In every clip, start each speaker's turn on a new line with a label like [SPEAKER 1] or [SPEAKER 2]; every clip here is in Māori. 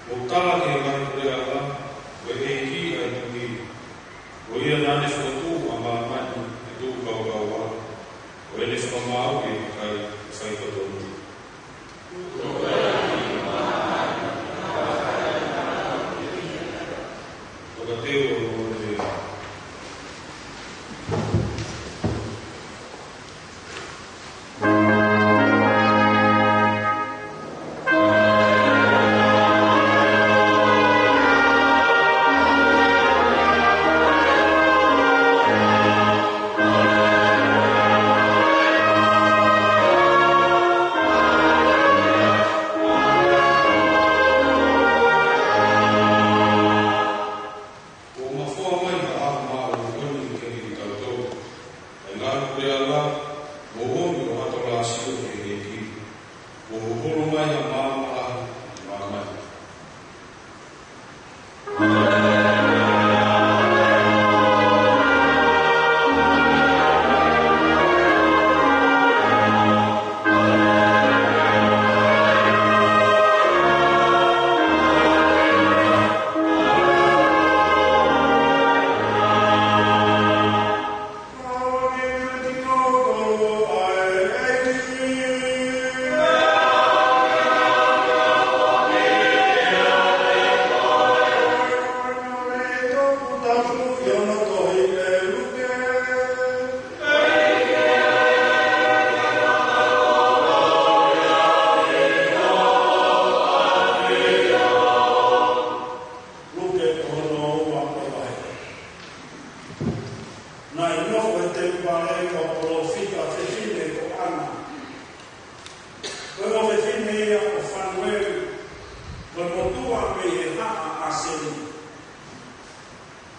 [SPEAKER 1] Utama ke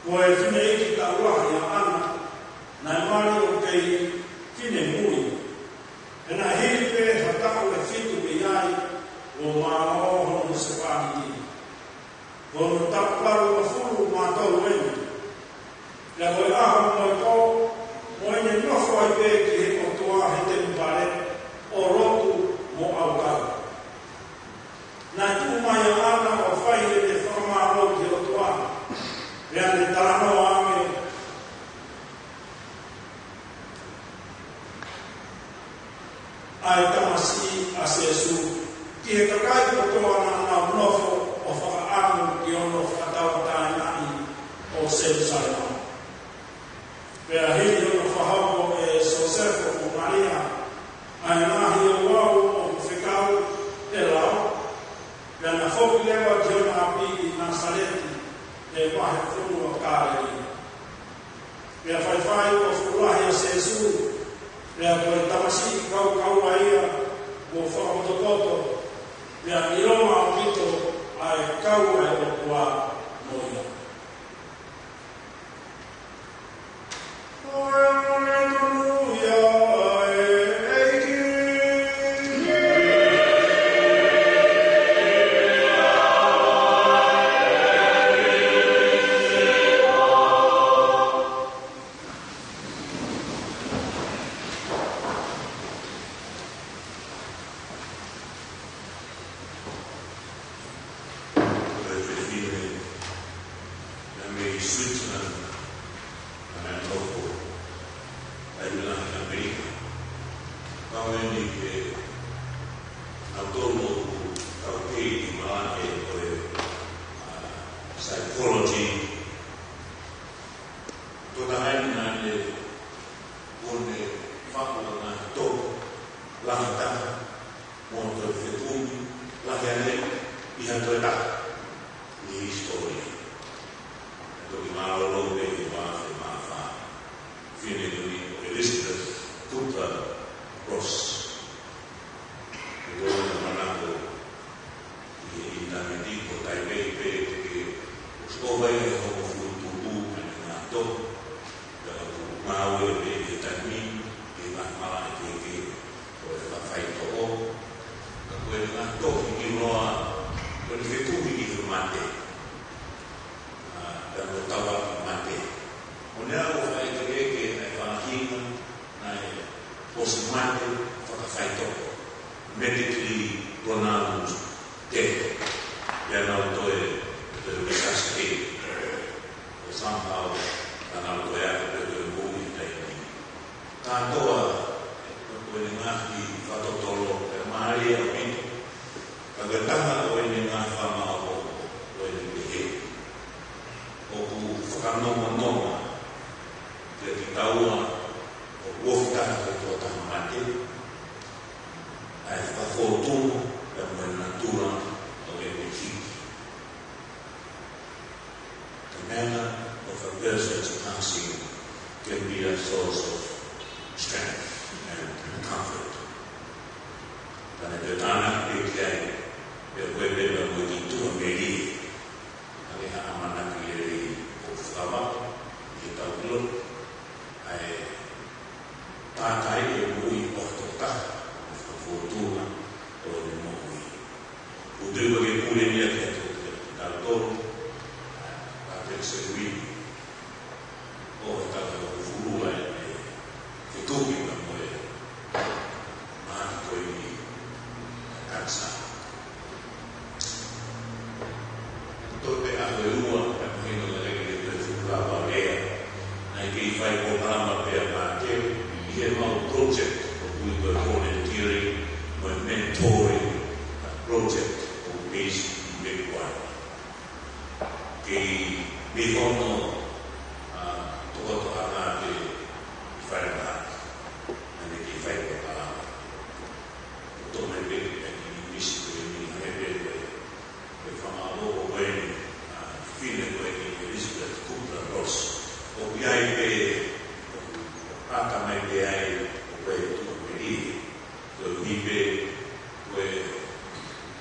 [SPEAKER 1] Koe whine eki ka urahi a ana, nai mari o kei kine mui. E nā hiri pē hatau e whitu ke iai o mā hono se pāni. Ko no taparu a furu mātou eni. Lea koe aha moi tō, mo ene nofo ai pē ki he kotoa he te mpare o roku mo au kau. Nā tū mai a ana o whaile te whakamāro ki o toa. Lea ne tāno ame. Ai tamasi a sesu. Ki he kakai kotoa na nau nofo o whakaamu ki ono whakatawa tāinai o Jerusalem. Pea hiri ono whahauko e Sosefo o Maria, ai nahi o wau o whikau te lau. Pea na whoki lewa ki ona api i Nasareti, e wahe whunu o kāreri. Pea whaiwhai o whurahi a Sesu, pea koe tamasi kau kaua ia o whakamotokoto, pea iloma o pito ai kaua e o kua moia.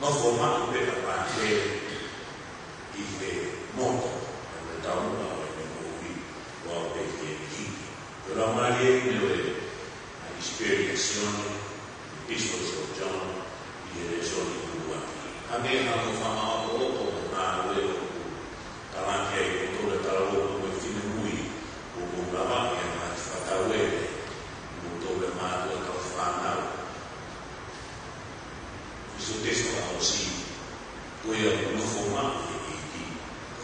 [SPEAKER 2] No formato per la parte di moto, o perché però Maria deve ispirazione piccolo soggiorno di regioni uguali abbiamo fatto poco ma volevo davanti ai controlli della lavoro come fine lui con la macchina ma fatta avere dove ma lo fanno questo testo va così poi non formato di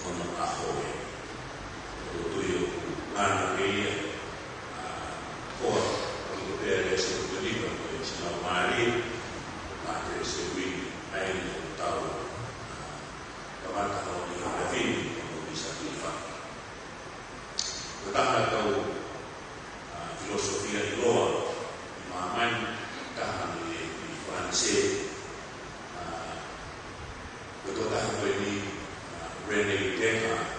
[SPEAKER 2] con la joven lo io l'anno che ora per essere un libro poi si va male ma che seguì ai tavolo la marca alla fine come mi sa di fare questa filosofia di loro ma mai di francese questo tanto di René Descartes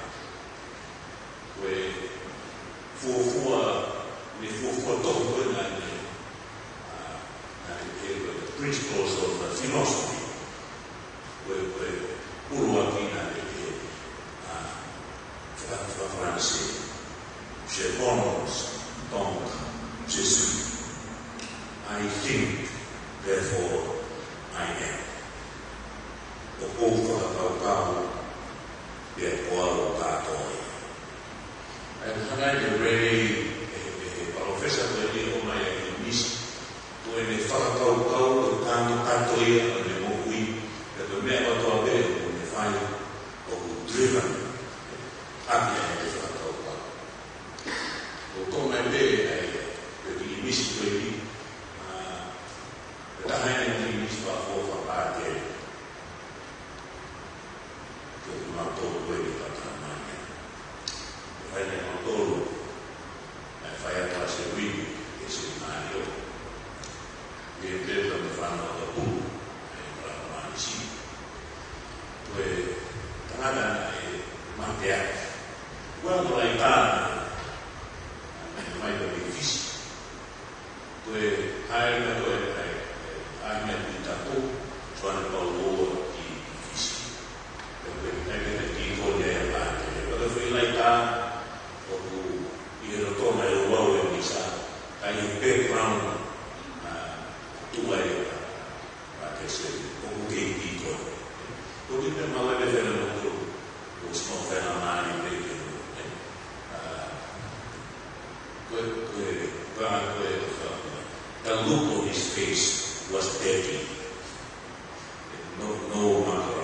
[SPEAKER 2] for todo the principles of philosophy uruguayana français je pense donc je suis I think therefore I am o povo da per quale dato e René professor quelli ormai è misto dove ne fa tanto io non qui per me è molto bene come fai o driven abbia fatto o come bene per i misti quelli da me non mi fa fa parte per un altro quelli da tramagna fai un altro fai a classe quindi che seminario e detto che fanno da puro e la sì poi Canada e Mattia quando l'hai fatto non è mai per difficile poi hai abitato cioè nel lavoro di difficile perché ti toglie a parte quando fai l'età io come lo vuole mi sa hai un background tu hai che sei un che dico così per malare fare molto lo sto fenomeno perché the look on his face was deadly no matter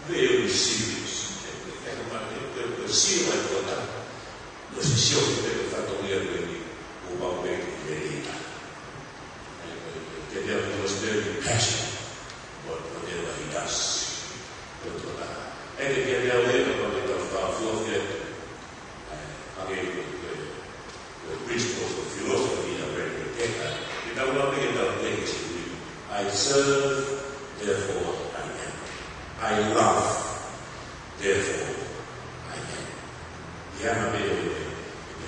[SPEAKER 2] very serious sì la cosa lo stesso che ha fatto vedere un po' di verità che abbiamo very passionate about whatever he does e che abbiamo detto quando fa filosofia anche the principles of philosophy are very technical we don't want to get that legacy I serve therefore I am I love therefore chiama bene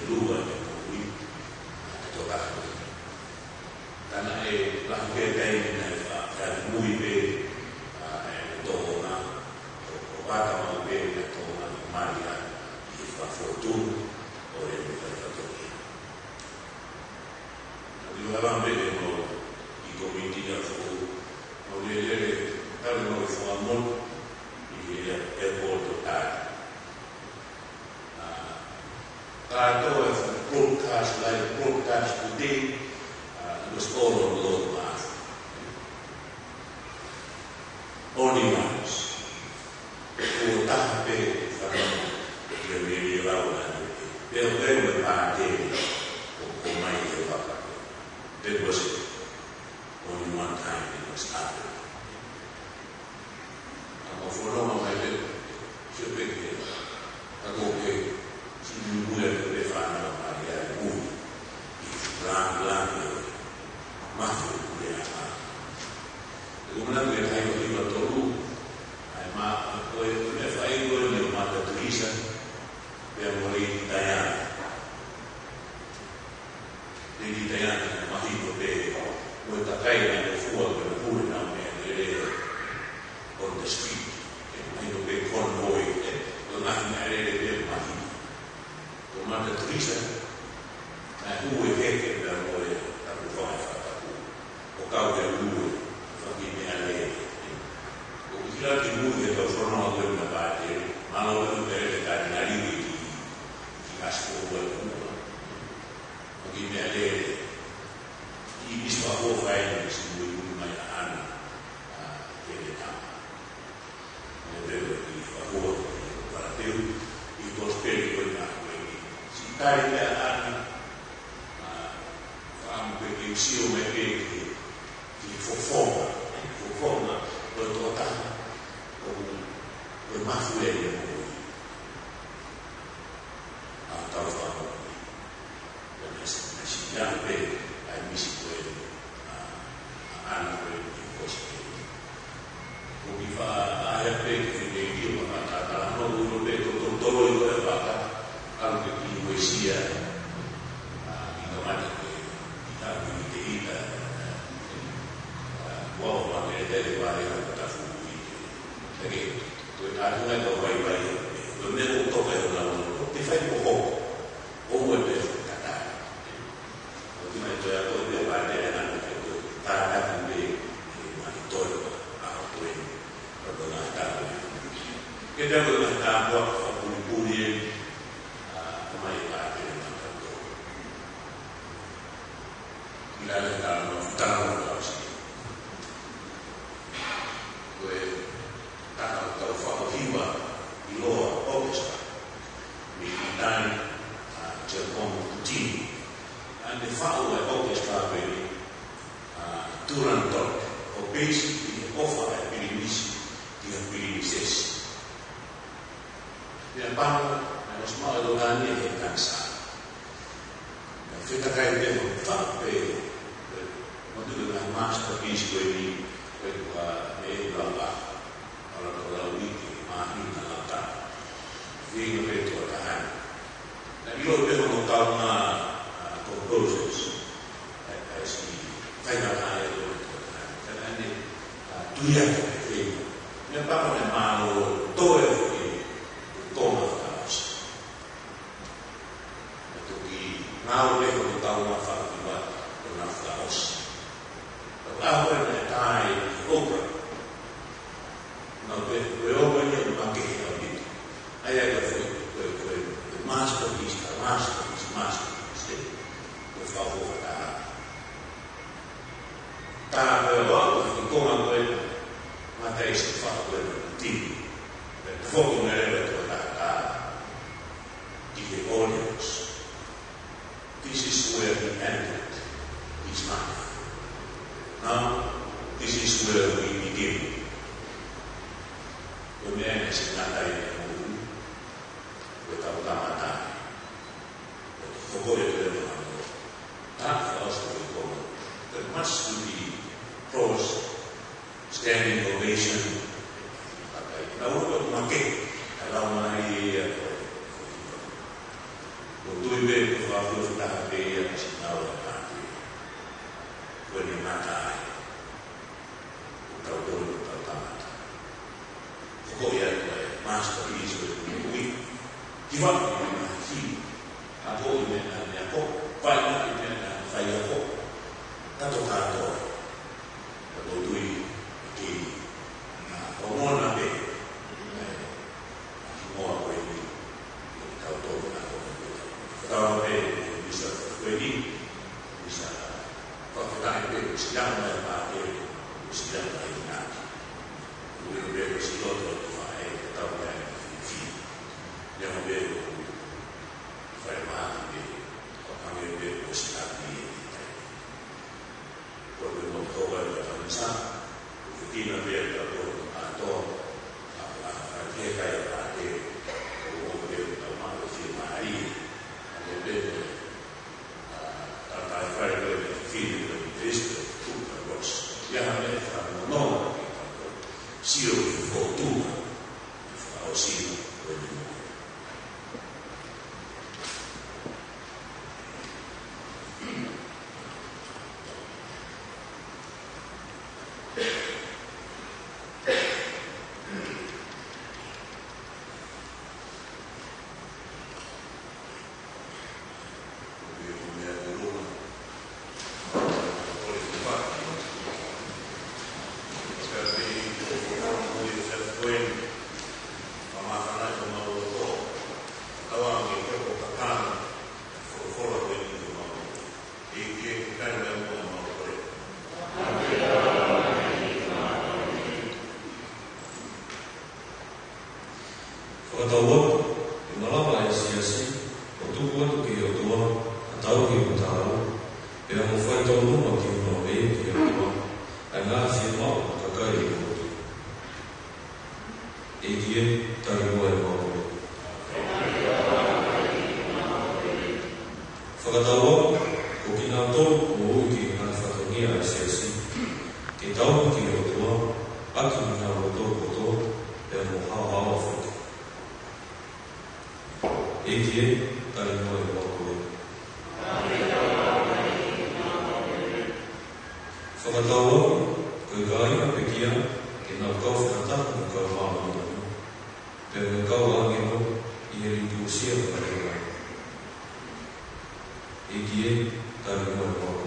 [SPEAKER 2] l'uva che qui toccato tanto è la che fa muy bene donna o vada mal bene donna Maria che fa fortuna o è fatto bene dovevamo vedere i commenti da fuoco o vedere avevano fatto molto e portato broadcast like broadcast today was all on Lord Path. Only once. O tappe fanno che mi lavorano. Per quello parte o mai che va. That was it. Only one time it was happened. Ma furono mai detto, c'è perché che lui deve fare la Maria lui il ma fu come la e come la verità io arrivo a lui mau bere ka nari ki asko wa ko ki me ale i biswa ko fai ni si mu mai ana ke de ta ne bere ki ko para teu i ko speri ko na ko si tai le ana am pe ki si o me ke ki forma o tota o mafuele a taufa o nesi ya pe ai misi puede ana pe ki koste o mi fa a pe ki de ki o ma ta no uno pe todo lo de vaca algo que poesía y tomate que wow, ma che deve fare la fuori perché tu hai una cosa non è un po' per una ti fai un po' o vuoi per catare ti metto a tutti a parte anche che parla con me ma ti tolgo a quello per non andare che devo andare a fare pure come parte del mandato la realtà non tanto and the follow orchestra durante o basically offer a bellissimo di bellissimo e abbiamo lo smale domani e cansa la fetta che fa per quando la masterpiece quelli quella e la allora wiki ma in realtà viene detto da io devo notare una composers si fai la male tu ya che ne parlo di mano dove come faccio perché now devo notare una fattiva una flausa la buona dai opera no due opere ma che hai detto masterpiece per favore però come quella ma te si fa quello tipo per fortuna the audience this is where we ended his life now this is where we begin domani si tratta di questa mattina favore delle mani that also will go there must be pros standing ovation la uno che la una due per la velocità che si andava avanti quelli matai un cautore trattamento poi è master qui ti va sì a voi ne a po' fai a po' tanto dopo lui che non ha bene muore quelli cautore però questa quelli questa proprietà che si chiama la parte si chiama i nati lui vero si lo fa e trovare il figlio abbiamo vero fare male anche vero si cambia proprio non trova la famiglia fino a vedere la loro a chiesa e a te o vero la mano firmare a fare quelle figlie di Cristo tutta la cosa chiaramente fanno non sia di fortuna o sia di
[SPEAKER 3] Whakataua, e malama e siasi, o tuku atu ki o tua, a tau ki o tāu, e a mawhai tau numa ki o no e ki o tua, a ngā whia mau kakai e o tua. E kie, tari mua e maua. Whakataua, o ki nā tolu o ui ki ngā whakangia e siasi, ki tau ki o tua, aki ngā roto koto, e a mohau hawa whuki. E kie, tari mua e maua. Whakataua, koe ka inga pekia, ke nā kau whakataka mo kau māma nō. Pea me kau angero, i e ritu sia whakataka. E kie, tari mua e maua.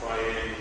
[SPEAKER 4] Amen.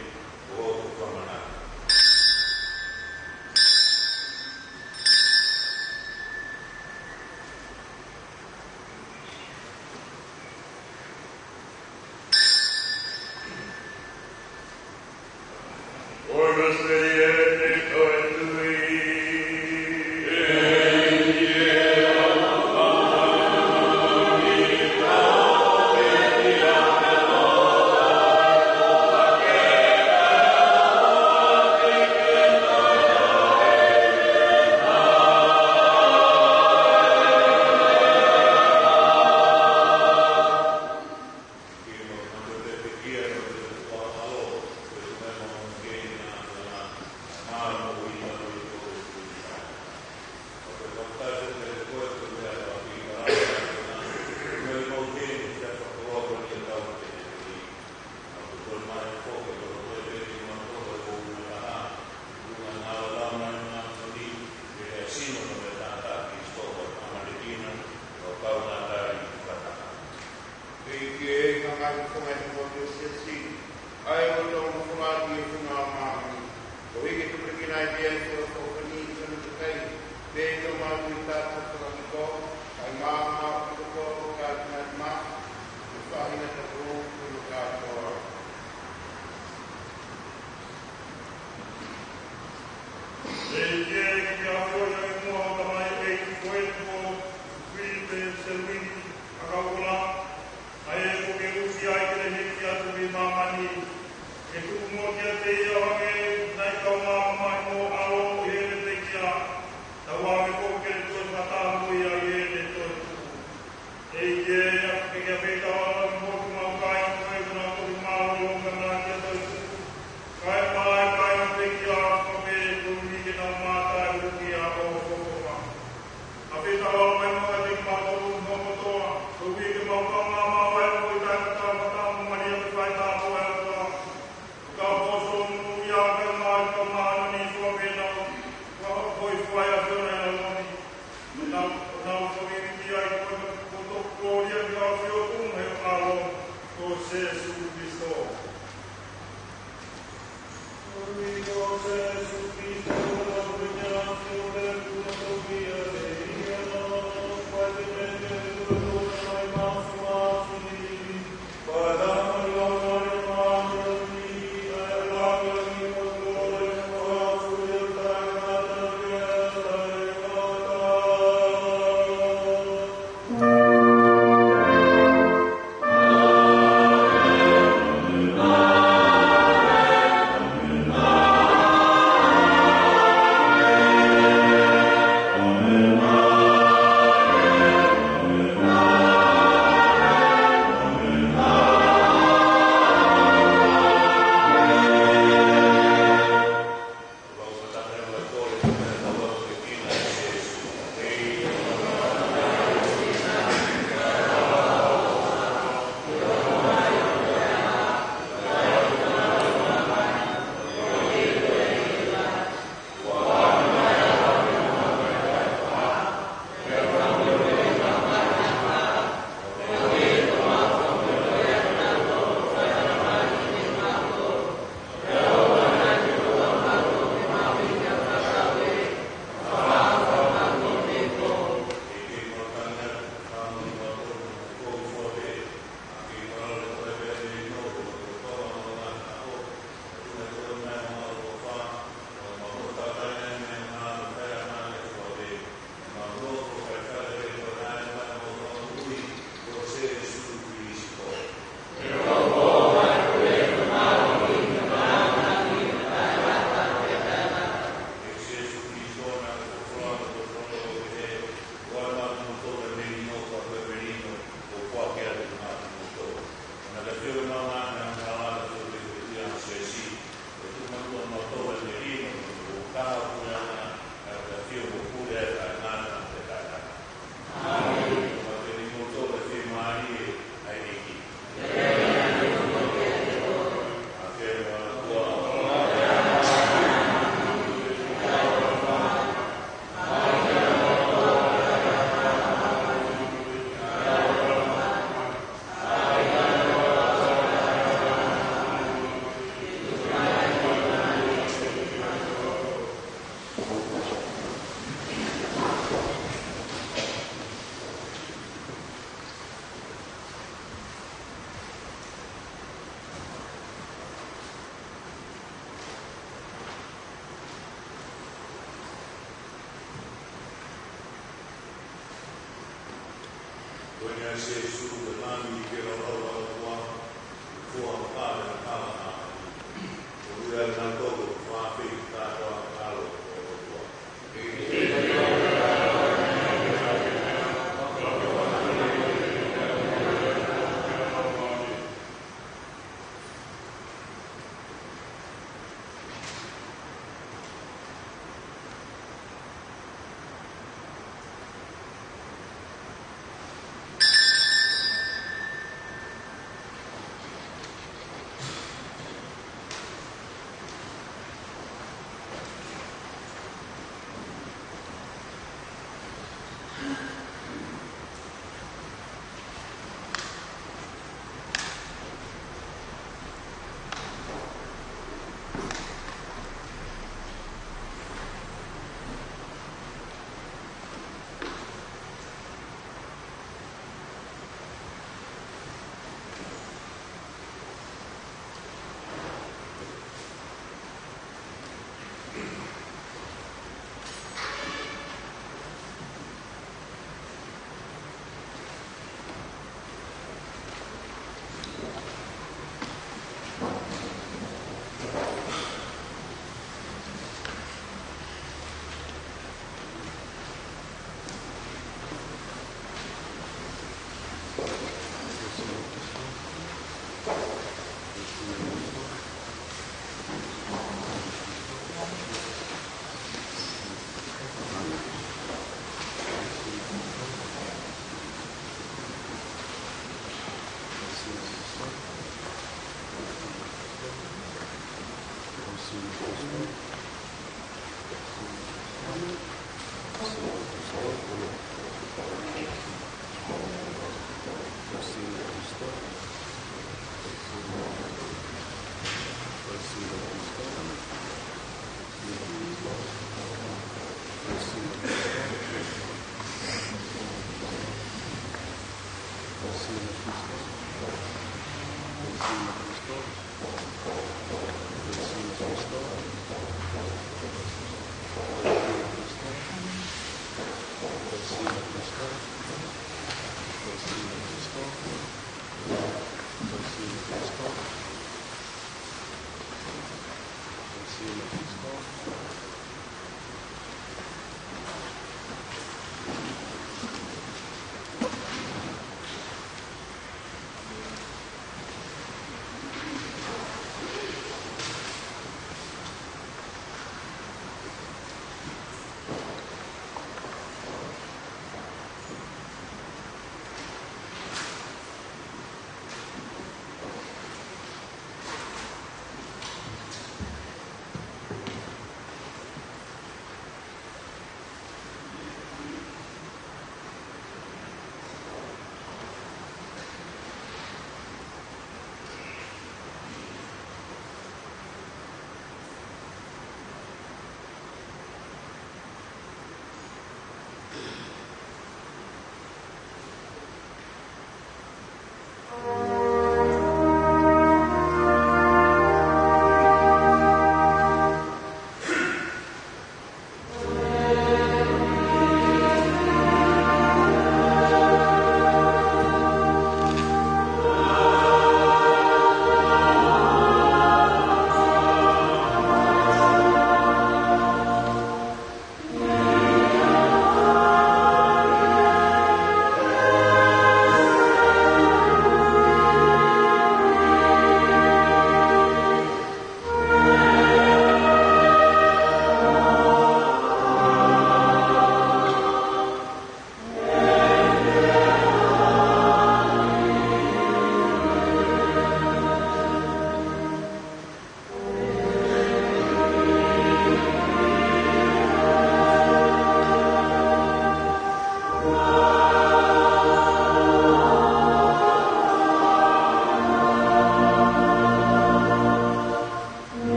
[SPEAKER 4] Sì,